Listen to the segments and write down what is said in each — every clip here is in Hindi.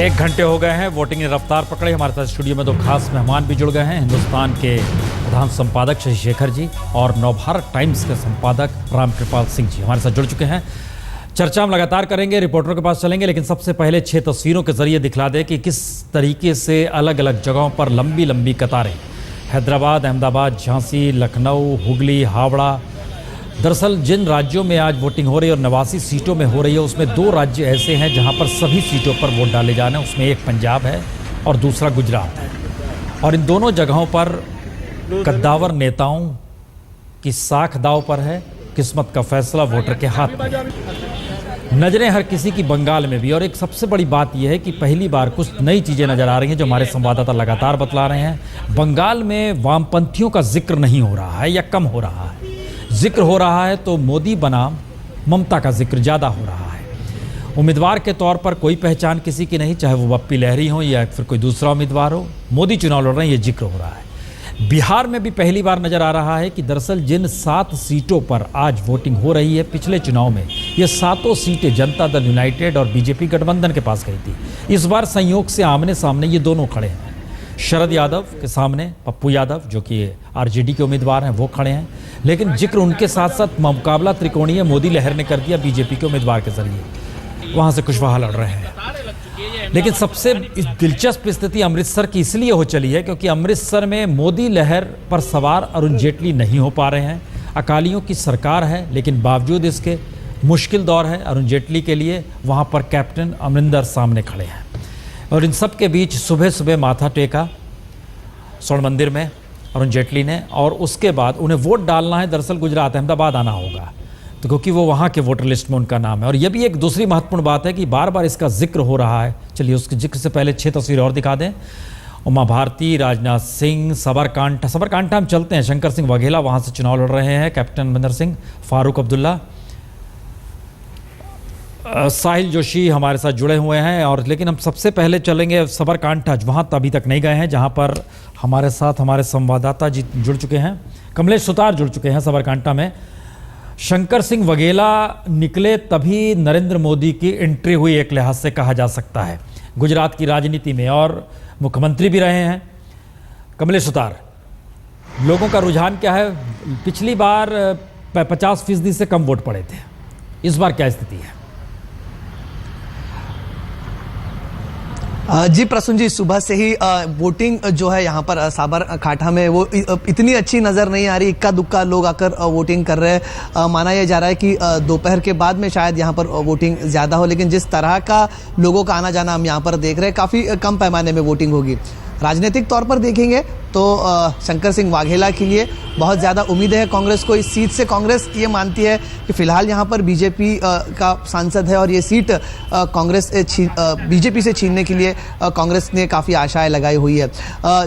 एक घंटे हो गए हैं, वोटिंग ने रफ्तार पकड़ी। हमारे साथ स्टूडियो में दो खास मेहमान भी जुड़ गए हैं। हिंदुस्तान के प्रधान संपादक शशि शेखर जी और नवभारत टाइम्स के संपादक रामकृपाल सिंह जी हमारे साथ जुड़ चुके हैं। चर्चा हम लगातार करेंगे, रिपोर्टरों के पास चलेंगे, लेकिन सबसे पहले 6 तस्वीरों के जरिए दिखला दें कि किस तरीके से अलग अलग जगहों पर लंबी लंबी कतारें, हैदराबाद, अहमदाबाद, झांसी, लखनऊ, हुगली, हावड़ा। दरअसल जिन राज्यों में आज वोटिंग हो रही है और 89 सीटों में हो रही है, उसमें 2 राज्य ऐसे हैं जहां पर सभी सीटों पर वोट डाले जाने हैं। उसमें एक पंजाब है और दूसरा गुजरात है। और इन दोनों जगहों पर कद्दावर नेताओं की साख दांव पर है। किस्मत का फैसला वोटर के हाथ में। नजरें हर किसी की बंगाल में भी। और एक सबसे बड़ी बात यह है कि पहली बार कुछ नई चीज़ें नज़र आ रही हैं जो हमारे संवाददाता लगातार बतला रहे हैं। बंगाल में वामपंथियों का जिक्र नहीं हो रहा है या कम हो रहा है। जिक्र हो रहा है तो मोदी बनाम ममता का जिक्र ज़्यादा हो रहा है। उम्मीदवार के तौर पर कोई पहचान किसी की नहीं, चाहे वो बप्पी लहरी हो या फिर कोई दूसरा उम्मीदवार हो। मोदी चुनाव लड़ रहे हैं, ये जिक्र हो रहा है। बिहार में भी पहली बार नजर आ रहा है कि दरअसल जिन 7 सीटों पर आज वोटिंग हो रही है, पिछले चुनाव में ये 7 सीटें जनता दल यूनाइटेड और बीजेपी गठबंधन के पास गई थी। इस बार संयोग से आमने सामने ये दोनों खड़े हैं। शरद यादव के सामने पप्पू यादव जो कि आरजेडी के उम्मीदवार हैं, वो खड़े हैं। लेकिन जिक्र उनके साथ साथ मुकाबला त्रिकोणीय मोदी लहर ने कर दिया बीजेपी के उम्मीदवार के जरिए। वहां से कुशवाहा लड़ रहे हैं। लेकिन सबसे दिलचस्प स्थिति अमृतसर की इसलिए हो चली है क्योंकि अमृतसर में मोदी लहर पर सवार अरुण जेटली नहीं हो पा रहे हैं। अकालियों की सरकार है, लेकिन बावजूद इसके मुश्किल दौर है अरुण जेटली के लिए। वहां पर कैप्टन अमरिंदर सामने खड़े हैं। और इन सब के बीच सुबह सुबह माथा टेका स्वर्ण मंदिर में अरुण जेटली ने। और उसके बाद उन्हें वोट डालना है, दरअसल गुजरात, अहमदाबाद आना होगा, तो क्योंकि वो वहाँ के वोटर लिस्ट में उनका नाम है। और ये भी एक दूसरी महत्वपूर्ण बात है कि बार बार इसका जिक्र हो रहा है। चलिए उसके जिक्र से पहले 6 तस्वीरें और दिखा दें। उमा भारती, राजनाथ सिंह, सबरकांठा हम चलते हैं। शंकर सिंह वाघेला वहाँ से चुनाव लड़ रहे हैं। कैप्टन अमरिंदर सिंह, फारूक अब्दुल्ला, साहिल जोशी हमारे साथ जुड़े हुए हैं। और लेकिन हम सबसे पहले चलेंगे सबरकांठा, वहाँ अभी तक नहीं गए हैं, जहाँ पर हमारे साथ हमारे संवाददाता जी जुड़ चुके हैं। कमलेश सुतार जुड़ चुके हैं सबरकांठा में। शंकर सिंह वाघेला निकले तभी नरेंद्र मोदी की एंट्री हुई, एक लिहाज से कहा जा सकता है, गुजरात की राजनीति में, और मुख्यमंत्री भी रहे हैं। कमलेश सुतार, लोगों का रुझान क्या है? पिछली बार 50% से कम वोट पड़े थे, इस बार क्या स्थिति है? जी प्रसून जी, सुबह से ही वोटिंग जो है यहाँ पर साबरकांठा में वो इतनी अच्छी नज़र नहीं आ रही। इक्का दुक्का लोग आकर वोटिंग कर रहे हैं। माना यह जा रहा है कि दोपहर के बाद में शायद यहाँ पर वोटिंग ज़्यादा हो, लेकिन जिस तरह का लोगों का आना जाना हम यहाँ पर देख रहे हैं, काफ़ी कम पैमाने में वोटिंग होगी। राजनीतिक तौर पर देखेंगे तो शंकर सिंह वाघेला के लिए बहुत ज़्यादा उम्मीद है कांग्रेस को। इस सीट से कांग्रेस ये मानती है कि फिलहाल यहाँ पर बीजेपी का सांसद है और ये सीट कांग्रेस बीजेपी से छीनने के लिए कांग्रेस ने काफ़ी आशाएं लगाई हुई है।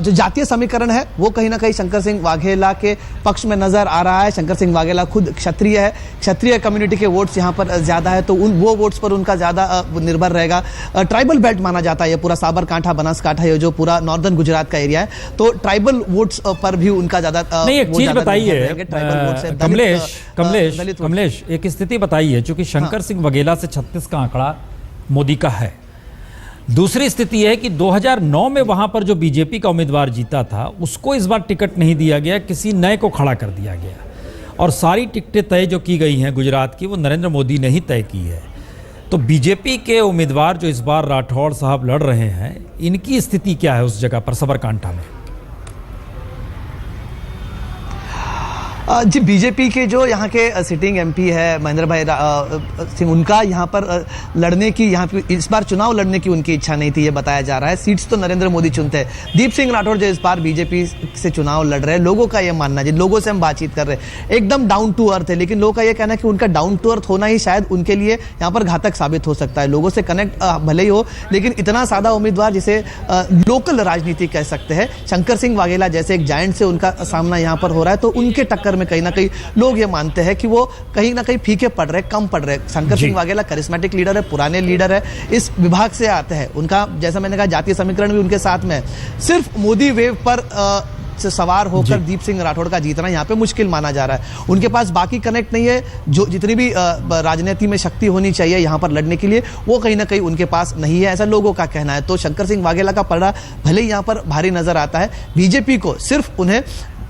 जो जातीय समीकरण है वो कहीं ना कहीं शंकर सिंह वाघेला के पक्ष में नज़र आ रहा है। शंकर सिंह वाघेला खुद क्षत्रिय है, क्षत्रिय कम्युनिटी के वोट्स यहाँ पर ज़्यादा है, तो वो वोट्स पर उनका ज़्यादा निर्भर रहेगा। ट्राइबल बेल्ट माना जाता है ये पूरा साबरकांठा, बनासकांठा, ये जो पूरा नॉर्दर्न गुजरात का एरिया है, तो ट्राइबल वोट्स पर भी उनका ज्यादा नहीं। एक चीज बताइए कमलेश, एक स्थिति बताइए, चूंकि शंकर सिंह वाघेला से 36 का आंकड़ा मोदी का है। दूसरी स्थिति है कि 2009 में वहां पर जो बीजेपी का उम्मीदवार जीता था उसको इस बार टिकट नहीं दिया गया, किसी नए को खड़ा कर दिया गया। और सारी टिकटें तय जो की गई हैं गुजरात की, वो नरेंद्र मोदी ने ही तय की है। तो बीजेपी के उम्मीदवार जो इस बार राठौड़ साहब लड़ रहे हैं, इनकी स्थिति क्या है उस जगह पर सबरकांठा में? जी, बीजेपी के जो यहाँ के सिटिंग एमपी है महेंद्र भाई सिंह, उनका यहाँ पर लड़ने की, यहाँ पे इस बार चुनाव लड़ने की उनकी इच्छा नहीं थी, ये बताया जा रहा है। सीट्स तो नरेंद्र मोदी चुनते हैं। दीप सिंह राठौड़ जो इस बार बीजेपी से चुनाव लड़ रहे हैं, लोगों का ये मानना है, जिन लोगों से हम बातचीत कर रहे हैं, एकदम डाउन टू अर्थ है। लेकिन लोगों का ये कहना है कि उनका डाउन टू अर्थ होना ही शायद उनके लिए यहाँ पर घातक साबित हो सकता है। लोगों से कनेक्ट भले ही हो, लेकिन इतना सादा उम्मीदवार जिसे लोकल राजनीति कह सकते हैं, शंकर सिंह वाघेला जैसे एक जायंट से उनका सामना यहाँ पर हो रहा है, तो उनके टक्कर में कहीं ना कहीं लोग ये मानते हैं कि वो कहीं ना कहीं फीके पड़ रहे, कम पड़ रहे। शंकर सिंह वाघेला करिश्मेटिक लीडर है, पुराने लीडर है, इस विभाग से आते हैं। उनका, जैसा मैंने कहा, जातीय समीकरण भी उनके साथ में है। सिर्फ मोदी वेव पर से सवार होकर दीप सिंह राठौड़ का जीतना यहाँ पे मुश्किल माना जा रहा है। उनके पास बाकी कनेक्ट नहीं है, जो जितनी भी राजनीति में शक्ति होनी चाहिए यहाँ पर लड़ने के लिए, वो कहीं ना कहीं उनके पास नहीं है, ऐसा लोगों का कहना है। तो शंकर सिंह वाघेला का पलड़ा भले ही यहाँ पर भारी नजर आता है, बीजेपी को सिर्फ उन्हें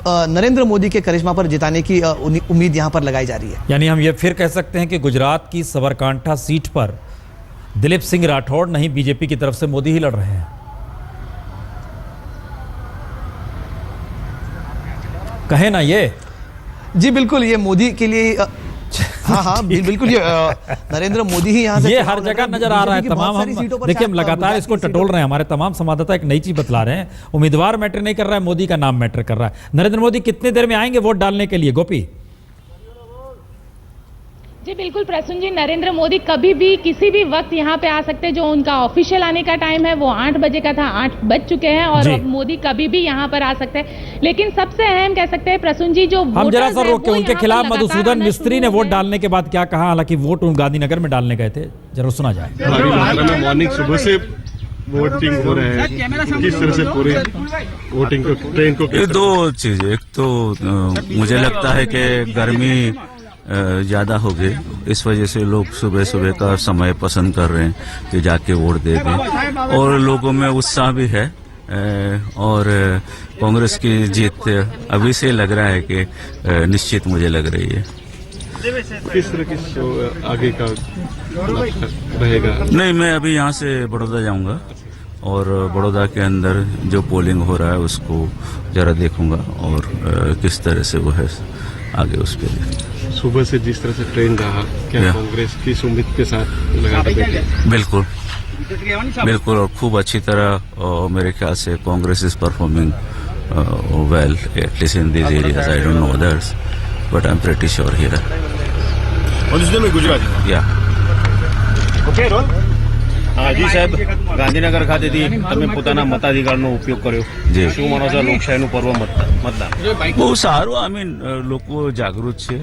नरेंद्र मोदी के करिश्मा पर जिताने की उम्मीद यहां पर लगाई जा रही है। यानी हम ये फिर कह सकते हैं कि गुजरात की सबरकांठा सीट पर दिलीप सिंह राठौड़ नहीं, बीजेपी की तरफ से मोदी ही लड़ रहे हैं। कहे ना ये जी बिल्कुल, ये मोदी के लिए हाँ बिल्कुल, ये नरेंद्र मोदी ही यहाँ से ये हर जगह नजर आ रहा है। तमाम हम देखिए, हम लगातार इसको टटोल रहे हैं। हमारे तमाम संवाददाता एक नई चीज बतला रहे हैं, उम्मीदवार मैटर नहीं कर रहा है, मोदी का नाम मैटर कर रहा है। नरेंद्र मोदी कितने देर में आएंगे वोट डालने के लिए, गोपी? जी बिल्कुल प्रसून जी, नरेंद्र मोदी कभी भी किसी भी वक्त यहाँ पे आ सकते हैं। जो उनका ऑफिशियल आने का टाइम है वो 8 बजे का था, 8 बज चुके हैं और अब मोदी कभी भी यहाँ पर आ सकते हैं। लेकिन सबसे अहम कह सकते हैं प्रसून जी, जो हम जरा सा रोक के उनके खिलाफ मधुसूदन मिस्त्री ने वोट डालने के बाद क्या कहा, हालांकि वोट गांधीनगर में डालने गए थे, जरूर सुना जाए। मॉर्निंग सुबह से वोटिंग हो रहा है, किस तरह से पूरे वोटिंग को ट्रेन को? ये दो चीजें, एक तो मुझे लगता है कि गर्मी ज़्यादा हो गई, इस वजह से लोग सुबह सुबह का समय पसंद कर रहे हैं कि जाके वोट दे दें, और लोगों में उत्साह भी है। और कांग्रेस की जीत अभी से लग रहा है कि निश्चित मुझे लग रही है। किस तरह की आगे का रहेगा? नहीं, मैं अभी यहाँ से बड़ौदा जाऊँगा और बड़ौदा के अंदर जो पोलिंग हो रहा है उसको जरा देखूंगा और किस तरह से वो है आगे उस पर। सुबह से जिस तरह से ट्रेन रहा, क्या कांग्रेस किस उम्मीद के साथ लगा? बिल्कुल बिल्कुल, और खूब अच्छी तरह मेरे ख्याल से Congress is performing well, at least in this areas. I don't know others, but I am pretty sure here. Gujarat या ओके रोल। જી સાહેબ, ગાંધીનગર ખાતેથી તમે પોતાના મતાધિકારનો ઉપયોગ કર્યો, શું માનો છો લોકશાહીનું પર્વ મતદાન? બહુ સારું, आई मीन લોકો જાગૃત છે।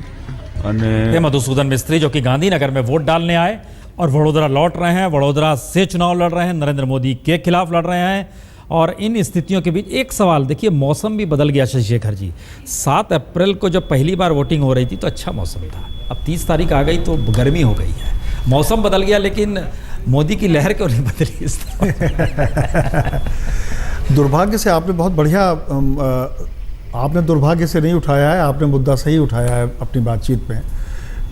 ये मधुसूदन मिस्त्री जो कि गांधीनगर में वोट डालने आए और वडोदरा लौट रहे हैं, वडोदरा से चुनाव लड़ रहे हैं, नरेंद्र मोदी के खिलाफ लड़ रहे हैं। और इन स्थितियों के बीच एक सवाल, देखिए मौसम भी बदल गया शशि शेखर जी। 7 अप्रैल को जब पहली बार वोटिंग हो रही थी तो अच्छा मौसम था, अब 30 तारीख आ गई तो गर्मी हो गई है, मौसम बदल गया, लेकिन मोदी की लहर क्यों नहीं बदली इस तरह? दुर्भाग्य से आपने बहुत बढ़िया, आपने दुर्भाग्य से नहीं उठाया है, आपने मुद्दा सही उठाया है अपनी बातचीत में,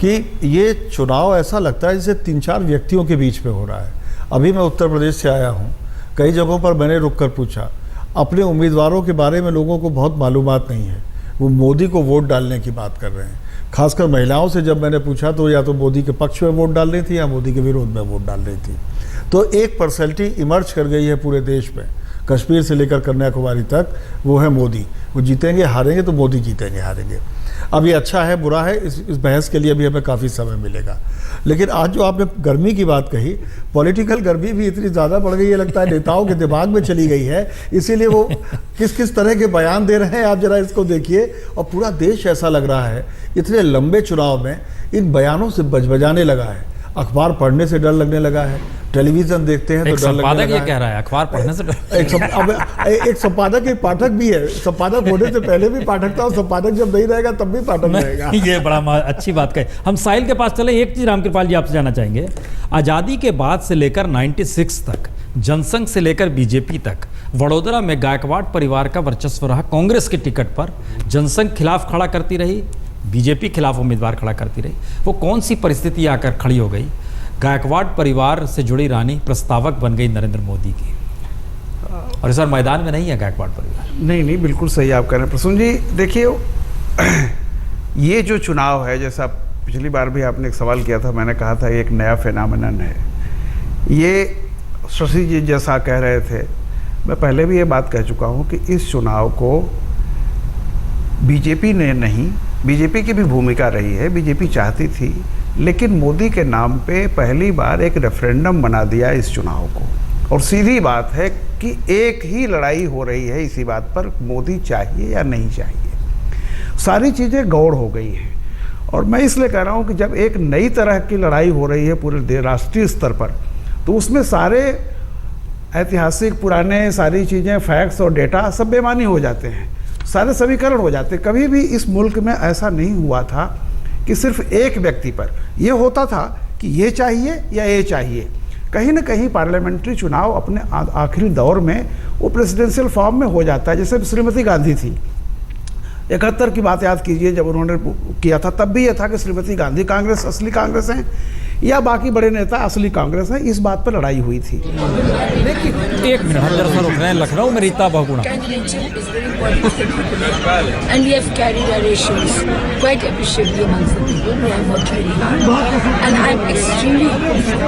कि ये चुनाव ऐसा लगता है जैसे 3-4 व्यक्तियों के बीच में हो रहा है। अभी मैं उत्तर प्रदेश से आया हूँ, कई जगहों पर मैंने रुक कर पूछा, अपने उम्मीदवारों के बारे में लोगों को बहुत मालूमात नहीं है, वो मोदी को वोट डालने की बात कर रहे हैं। खासकर महिलाओं से जब मैंने पूछा तो या तो मोदी के पक्ष में वोट डाल रही थी या मोदी के विरोध में वोट डाल रही थी। तो एक पर्सनैलिटी इमर्ज कर गई है पूरे देश में, कश्मीर से लेकर कन्याकुमारी तक, वो है मोदी। वो जीतेंगे हारेंगे तो मोदी जीतेंगे हारेंगे। अब ये अच्छा है बुरा है, इस बहस के लिए भी हमें काफ़ी समय मिलेगा। लेकिन आज जो आपने गर्मी की बात कही, पॉलिटिकल गर्मी भी इतनी ज़्यादा बढ़ गई है, लगता है नेताओं के दिमाग में चली गई है, इसीलिए वो किस किस तरह के बयान दे रहे हैं आप जरा इसको देखिए। और पूरा देश ऐसा लग रहा है इतने लंबे चुनाव में इन बयानों से बजबजाने लगा है, अखबार पढ़ने से डर लगने लगा है, टेलीविजन देखते हैं तो डर लगने लगा है। ये कह रहा है अखबार पढ़ने से डर। एक संपादक एक पाठक भी है, संपादक होने से पहले भी पाठक था और संपादक जब नहीं रहेगा तब भी पाठक रहेगा। ये बड़ा अच्छी बात कही। हम साहिल के पास चले, एक चीज रामकृपाल जी आपसे जानना चाहेंगे, आजादी के बाद से लेकर 96 तक, जनसंघ से लेकर बीजेपी तक, वडोदरा में गायकवाड़ परिवार का वर्चस्व रहा। कांग्रेस के टिकट पर जनसंघ खिलाफ खड़ा करती रही, बीजेपी खिलाफ उम्मीदवार खड़ा करती रही। वो कौन सी परिस्थिति आकर खड़ी हो गई, गायकवाड़ परिवार से जुड़ी रानी प्रस्तावक बन गई नरेंद्र मोदी की, और इस बार मैदान में नहीं है गायकवाड़ परिवार। नहीं, बिल्कुल सही आप कह रहे हैं प्रसून जी। देखिए ये जो चुनाव है, जैसा पिछली बार भी आपने एक सवाल किया था, मैंने कहा था ये एक नया फिनोमेनन है। ये शशि जी जैसा कह रहे थे, मैं पहले भी ये बात कह चुका हूँ कि इस चुनाव को बीजेपी ने नहीं, बीजेपी की भी भूमिका रही है, बीजेपी चाहती थी, लेकिन मोदी के नाम पे पहली बार एक रेफरेंडम बना दिया इस चुनाव को। और सीधी बात है कि एक ही लड़ाई हो रही है इसी बात पर, मोदी चाहिए या नहीं चाहिए। सारी चीज़ें गौड़ हो गई हैं। और मैं इसलिए कह रहा हूँ कि जब एक नई तरह की लड़ाई हो रही है पूरे राष्ट्रीय स्तर पर, तो उसमें सारे ऐतिहासिक पुराने सारी चीज़ें, फैक्ट्स और डेटा सब बेमानी हो जाते हैं। सारे समीकरण हो जाते। कभी भी इस मुल्क में ऐसा नहीं हुआ था कि सिर्फ एक व्यक्ति पर यह होता था कि ये चाहिए या ये चाहिए। कहीं ना कहीं पार्लियामेंट्री चुनाव अपने आखिरी दौर में वो प्रेसिडेंशियल फॉर्म में हो जाता है। जैसे श्रीमती गांधी थी, 71 की बात याद कीजिए, जब उन्होंने किया था तब भी यह था कि श्रीमती गांधी कांग्रेस असली कांग्रेस हैं या बाकी बड़े नेता असली कांग्रेस हैं, इस बात पर लड़ाई हुई थी। एक मिनट हम जरा रुक रहे हैं। लखनऊ में Rita Bahuguna, and we have carried our issues quite appreciably amongst the people. We have worked very hard, and I'm extremely hopeful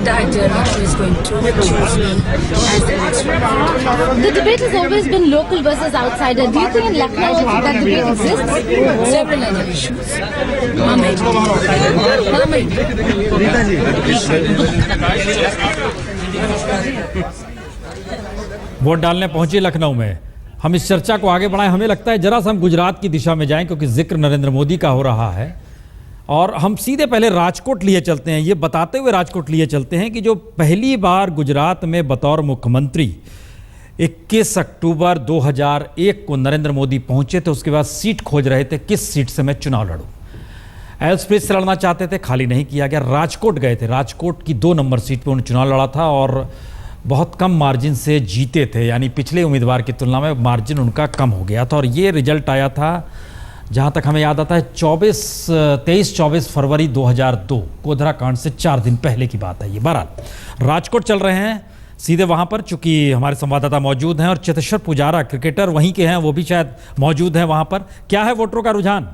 that Lakshmi is going to choose me as the next representative. The debate has always been local versus outsider. Do you think in Lucknow that debate exists? Several other issues. Mama, vote डालने पहुंचे लखनऊ में। हम इस चर्चा को आगे बढ़ाएं। हमें लगता है जरा सा हम गुजरात की दिशा में जाएं, क्योंकि जिक्र नरेंद्र मोदी का हो रहा है और हम सीधे पहले राजकोट लिए चलते हैं। ये बताते हुए राजकोट लिए चलते हैं कि जो पहली बार गुजरात में बतौर मुख्यमंत्री 21 अक्टूबर 2001 को नरेंद्र मोदी पहुंचे थे, उसके बाद सीट खोज रहे थे, किस सीट से मैं चुनाव लड़ूं। एल्सप्रिट से लड़ना चाहते थे, खाली नहीं किया गया। राजकोट गए थे, राजकोट की 2 नंबर सीट पर उन्होंने चुनाव लड़ा था और बहुत कम मार्जिन से जीते थे, यानी पिछले उम्मीदवार की तुलना में मार्जिन उनका कम हो गया था। और ये रिजल्ट आया था, जहां तक हमें याद आता है, 23-24 फरवरी 2002, गोधरा कांड से 4 दिन पहले की बात है ये। बहरहाल राजकोट चल रहे हैं सीधे वहां पर, चूंकि हमारे संवाददाता मौजूद हैं और चेतेश्वर पुजारा क्रिकेटर वहीं के हैं, वो भी शायद मौजूद हैं वहां पर। क्या है वोटरों का रुझान?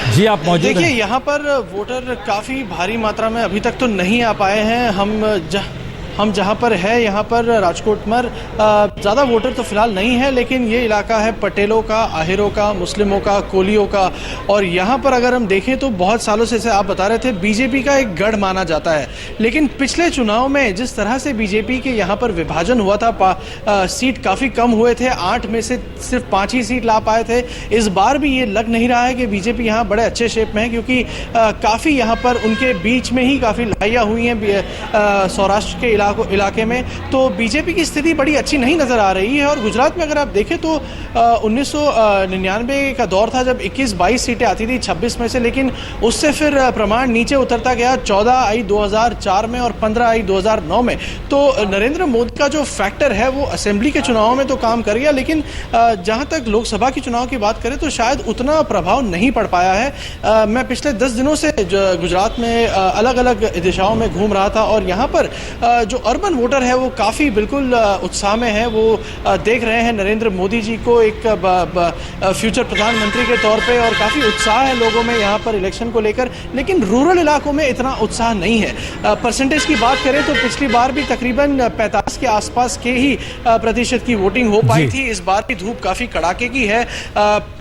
जी आप मौजूद हैं। देखिए, यहाँ पर वोटर काफ़ी भारी मात्रा में अभी तक तो नहीं आ पाए हैं। हम जहाँ पर है, यहाँ पर राजकोट में ज़्यादा वोटर तो फिलहाल नहीं है, लेकिन ये इलाका है पटेलों का, आहिरों का, मुस्लिमों का, कोलियों का। और यहाँ पर अगर हम देखें तो बहुत सालों से, जैसे आप बता रहे थे, बीजेपी का एक गढ़ माना जाता है। लेकिन पिछले चुनाव में जिस तरह से बीजेपी के यहाँ पर विभाजन हुआ था, सीट काफ़ी कम हुए थे, 8 में से सिर्फ 5 ही सीट ला पाए थे। इस बार भी ये लग नहीं रहा है कि बीजेपी यहाँ बड़े अच्छे शेप में है, क्योंकि काफ़ी यहाँ पर उनके बीच में ही काफ़ी लड़ाइयाँ हुई हैं सौराष्ट्र के इलाके में। तो बीजेपी की स्थिति बड़ी अच्छी नहीं नजर आ रही है। और गुजरात में अगर आप देखें तो 1999 का दौर था जब 21-22 सीटें आती थी 26 में से, लेकिन उससे फिर प्रमाण नीचे उतरता गया। 14 आई 2004 में और 15 आई 2009 में। तो नरेंद्र मोदी का जो फैक्टर है वो असेंबली के चुनाव में तो काम कर गया, लेकिन जहां तक लोकसभा के चुनाव की बात करें तो शायद उतना प्रभाव नहीं पड़ पाया है। मैं पिछले 10 दिनों से गुजरात में अलग अलग दिशाओं में घूम रहा था और यहाँ पर जो अर्बन वोटर है वो काफ़ी बिल्कुल उत्साह में है। वो देख रहे हैं नरेंद्र मोदी जी को एक फ्यूचर प्रधानमंत्री के तौर पे और काफ़ी उत्साह है लोगों में यहाँ पर इलेक्शन को लेकर। लेकिन रूरल इलाकों में इतना उत्साह नहीं है। परसेंटेज की बात करें तो पिछली बार भी तकरीबन 45 के आसपास के ही प्रतिशत की वोटिंग हो पाई थी। इस बार की धूप काफ़ी कड़ाके की है।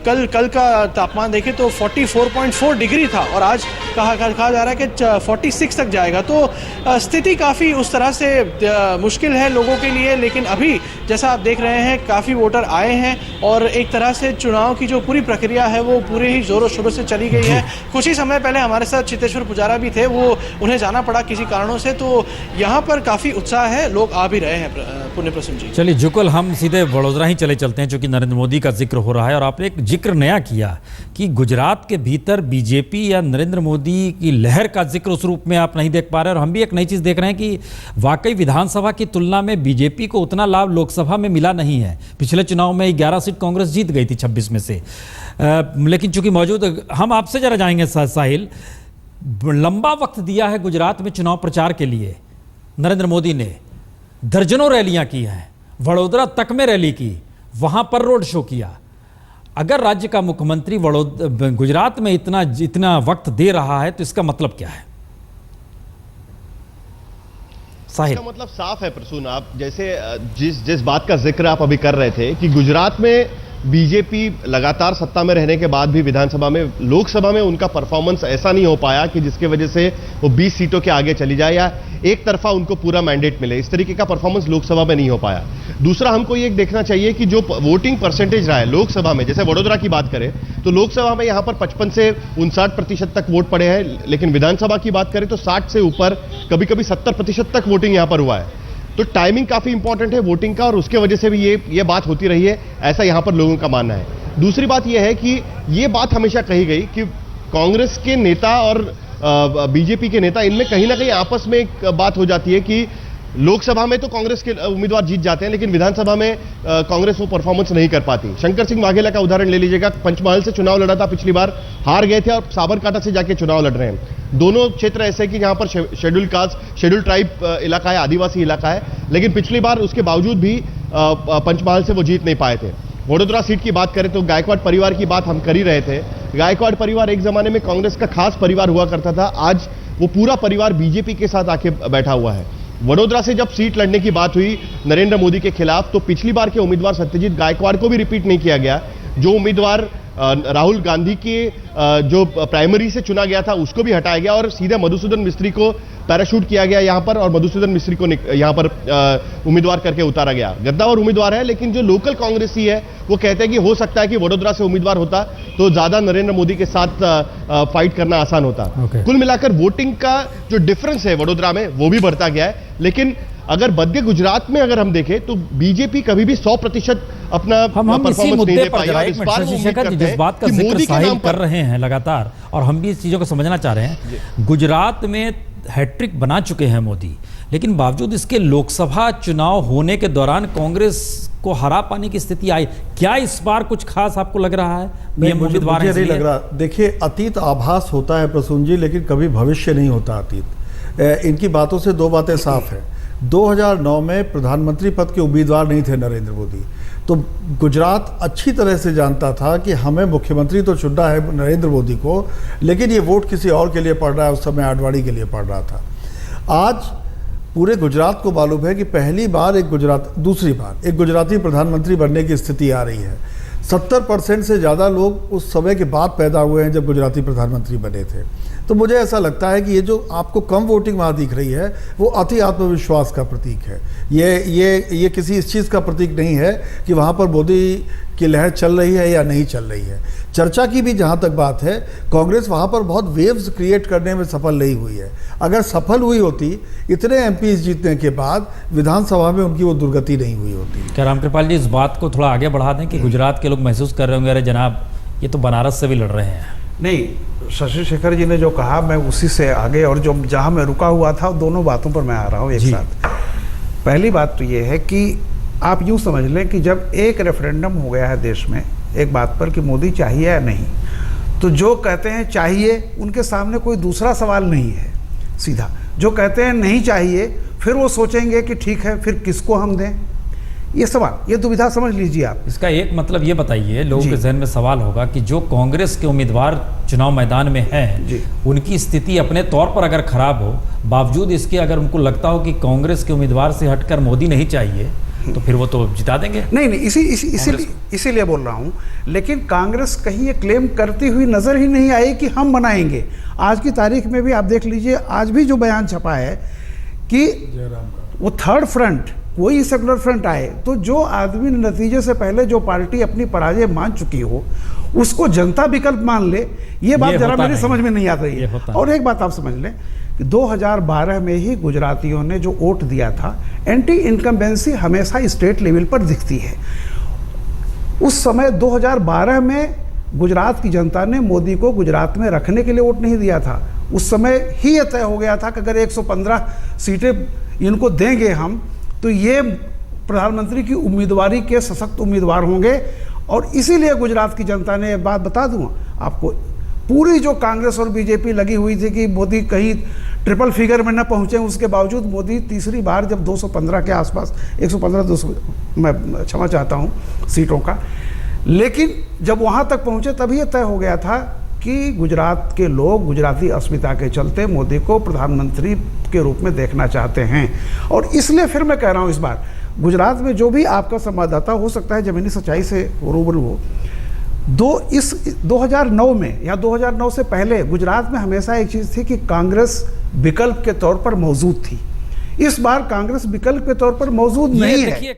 कल का तापमान देखें तो 44.4 डिग्री था और आज कहा जा रहा है कि 46 तक जाएगा। तो स्थिति काफ़ी उस तरह से मुश्किल है लोगों के लिए। लेकिन अभी जैसा आप देख रहे हैं काफ़ी वोटर आए हैं और एक तरह से चुनाव की जो पूरी प्रक्रिया है वो पूरे ही जोरों शोरों से चली गई है। कुछ ही समय पहले हमारे साथ चेतेश्वर पुजारा भी थे, वो उन्हें जाना पड़ा किसी कारणों से। तो यहाँ पर काफ़ी उत्साह है, लोग आ भी रहे हैं। पुण्य प्रसन्न जी, चलिए जुगल हम सीधे वडोदरा ही चलते हैं, चूंकि नरेंद्र मोदी का जिक्र हो रहा है और आपने एक जिक्र नया किया कि गुजरात के भीतर बीजेपी या नरेंद्र मोदी की लहर का जिक्र उस रूप में आप नहीं देख पा रहे। और हम भी एक नई चीज़ देख रहे हैं कि वाकई विधानसभा की तुलना में बीजेपी को उतना लाभ लोकसभा में मिला नहीं है। पिछले चुनाव में 11 सीट कांग्रेस जीत गई थी 26 में से। लेकिन चूंकि मौजूद, हम आपसे जरा जाएंगे साहिल, लंबा वक्त दिया है गुजरात में चुनाव प्रचार के लिए। नरेंद्र मोदी ने दर्जनों रैलियां की हैं, वडोदरा तक में रैली की, वहां पर रोड शो किया। अगर राज्य का मुख्यमंत्री गुजरात में इतना वक्त दे रहा है तो इसका मतलब क्या है? इसका मतलब साफ है प्रसून, आप जैसे जिस बात का जिक्र आप अभी कर रहे थे कि गुजरात में बीजेपी लगातार सत्ता में रहने के बाद भी विधानसभा में, लोकसभा में उनका परफॉर्मेंस ऐसा नहीं हो पाया कि जिसके वजह से वो 20 सीटों के आगे चली जाए या एक तरफा उनको पूरा मैंडेट मिले। इस तरीके का परफॉर्मेंस लोकसभा में नहीं हो पाया। दूसरा, हमको ये देखना चाहिए कि जो वोटिंग परसेंटेज रहा है लोकसभा में, जैसे वडोदरा की बात करें तो लोकसभा में यहां पर 55 से 59% तक वोट पड़े हैं, लेकिन विधानसभा की बात करें तो 60 से ऊपर, कभी कभी 70% तक वोटिंग यहां पर हुआ है। तो टाइमिंग काफी इंपॉर्टेंट है वोटिंग का, और उसके वजह से भी ये बात होती रही है, ऐसा यहां पर लोगों का मानना है। दूसरी बात यह है कि ये बात हमेशा कही गई कि कांग्रेस के नेता और बीजेपी के नेता, इनमें कहीं ना कहीं आपस में एक बात हो जाती है कि लोकसभा में तो कांग्रेस के उम्मीदवार जीत जाते हैं, लेकिन विधानसभा में कांग्रेस वो परफॉर्मेंस नहीं कर पाती। शंकर सिंह वाघेला का उदाहरण ले लीजिएगा, पंचमहल से चुनाव लड़ा था, पिछली बार हार गए थे और साबरकांठा से जाके चुनाव लड़ रहे हैं। दोनों क्षेत्र ऐसे हैं कि जहां पर शेड्यूल कास्ट, शेड्यूल ट्राइब इलाका है, आदिवासी इलाका है, लेकिन पिछली बार उसके बावजूद भी पंचमहल से वो जीत नहीं पाए थे। वडोदरा सीट की बात करें तो गायकवाड़ परिवार की बात हम कर ही रहे थे। गायकवाड़ परिवार एक जमाने में कांग्रेस का खास परिवार हुआ करता था, आज वो पूरा परिवार बीजेपी के साथ आके बैठा हुआ है। वडोदरा से जब सीट लड़ने की बात हुई नरेंद्र मोदी के खिलाफ, तो पिछली बार के उम्मीदवार सत्यजीत गायकवाड़ को भी रिपीट नहीं किया गया। जो उम्मीदवार राहुल गांधी के जो प्राइमरी से चुना गया था उसको भी हटाया गया और सीधे मधुसूदन मिस्त्री को पैराशूट किया गया यहां पर, और मधुसूदन मिस्त्री को यहां पर उम्मीदवार करके उतारा गया। गद्दावर उम्मीदवार है, लेकिन जो लोकल कांग्रेसी है वो कहते हैं कि हो सकता है कि वडोदरा से उम्मीदवार होता तो ज्यादा नरेंद्र मोदी के साथ फाइट करना आसान होता। कुल मिलाकर वोटिंग का जो डिफरेंस है वडोदरा में वो भी बढ़ता गया है, लेकिन अगर मध्य गुजरात में अगर हम देखें तो बीजेपी कभी भी 100% अपना हम इसी मुद्दे पर जरा एक मिनट परफॉर्मेंस शशि शेखर जी जिस बात का जिक्र साहिल कर रहे हैं लगातार, और हम भी इस चीजों को समझना चाह रहे हैं। गुजरात में हैट्रिक बना चुके हैं मोदी, लेकिन बावजूद इसके लोकसभा चुनाव होने के दौरान कांग्रेस को हरा पाने की स्थिति आई। क्या इस बार कुछ खास आपको लग रहा है? मुझे नहीं लग रहा। देखिए, अतीत आभास होता है प्रसून जी, लेकिन कभी भविष्य नहीं होता अतीत। इनकी बातों से दो बातें साफ है। 2009 में प्रधानमंत्री पद के उम्मीदवार नहीं थे नरेंद्र मोदी, तो गुजरात अच्छी तरह से जानता था कि हमें मुख्यमंत्री तो चुनना है नरेंद्र मोदी को, लेकिन ये वोट किसी और के लिए पड़ रहा है, उस समय आडवाणी के लिए पड़ रहा था। आज पूरे गुजरात को मालूम है कि पहली बार दूसरी बार एक गुजराती प्रधानमंत्री बनने की स्थिति आ रही है। 70% से ज़्यादा लोग उस समय के बाद पैदा हुए हैं जब गुजराती प्रधानमंत्री बने थे। तो मुझे ऐसा लगता है कि ये जो आपको कम वोटिंग वहाँ दिख रही है वो अति आत्मविश्वास का प्रतीक है। ये किसी इस चीज़ का प्रतीक नहीं है कि वहाँ पर मोदी की लहर चल रही है या नहीं चल रही है। चर्चा की भी जहाँ तक बात है, कांग्रेस वहाँ पर बहुत वेव्स क्रिएट करने में सफल नहीं हुई है। अगर सफल हुई होती, इतने एमपीज जीतने के बाद विधानसभा में उनकी वो दुर्गति नहीं हुई होती। क्या रामकृपाल जी इस बात को थोड़ा आगे बढ़ा दें कि गुजरात के लोग महसूस कर रहे होंगे, अरे जनाब ये तो बनारस से भी लड़ रहे हैं। नहीं, शशि शेखर जी ने जो कहा मैं उसी से आगे, और जो जहाँ मैं रुका हुआ था दोनों बातों पर मैं आ रहा हूँ एक साथ। पहली बात तो ये है कि आप यूँ समझ लें कि जब एक रेफरेंडम हो गया है देश में एक बात पर कि मोदी चाहिए या नहीं, तो जो कहते हैं चाहिए उनके सामने कोई दूसरा सवाल नहीं है सीधा। जो कहते हैं नहीं चाहिए, फिर वो सोचेंगे कि ठीक है फिर किसको हम दें, ये सवाल, ये दुविधा समझ लीजिए आप। इसका एक मतलब ये बताइए, लोगों के जहन में सवाल होगा कि जो कांग्रेस के उम्मीदवार चुनाव मैदान में हैं, उनकी स्थिति अपने तौर पर अगर खराब हो, बावजूद इसके अगर उनको लगता हो कि कांग्रेस के उम्मीदवार से हटकर मोदी नहीं चाहिए, तो फिर वो तो जिता देंगे। नहीं, इसीलिए बोल रहा हूँ। लेकिन कांग्रेस कहीं ये क्लेम करती हुई नजर ही नहीं आई कि हम बनाएंगे। आज की तारीख में भी आप देख लीजिए, आज भी जो बयान छपा है कि वो थर्ड फ्रंट, कोई सेकुलर फ्रंट आए, तो जो आदमी नतीजे से पहले जो पार्टी अपनी पराजय मान चुकी हो उसको जनता विकल्प मान ले, ये बात जरा मेरी समझ में नहीं आ रही है। और एक बात आप समझ लें कि 2012 में ही गुजरातियों ने जो वोट दिया था, एंटी इनकम्बेंसी हमेशा स्टेट लेवल पर दिखती है। उस समय 2012 में गुजरात की जनता ने मोदी को गुजरात में रखने के लिए वोट नहीं दिया था। उस समय ही यह तय हो गया था कि अगर 115 सीटें इनको देंगे हम, तो ये प्रधानमंत्री की उम्मीदवारी के सशक्त उम्मीदवार होंगे। और इसीलिए गुजरात की जनता ने, एक बात बता दूं आपको, पूरी जो कांग्रेस और बीजेपी लगी हुई थी कि मोदी कहीं ट्रिपल फिगर में न पहुंचे, उसके बावजूद मोदी तीसरी बार जब 215 के आसपास, 115-200, मैं क्षमा चाहता हूं सीटों का, लेकिन जब वहां तक पहुंचे तभी यह तय हो गया था कि गुजरात के लोग गुजराती अस्मिता के चलते मोदी को प्रधानमंत्री के रूप में देखना चाहते हैं। और इसलिए फिर मैं कह रहा हूं, इस बार गुजरात में जो भी आपका संवाददाता हो सकता है जमीनी सच्चाई से रूबरू हो, 2009 में या 2009 से पहले गुजरात में हमेशा एक चीज़ थी कि कांग्रेस विकल्प के तौर पर मौजूद थी। इस बार कांग्रेस विकल्प के तौर पर मौजूद नहीं है।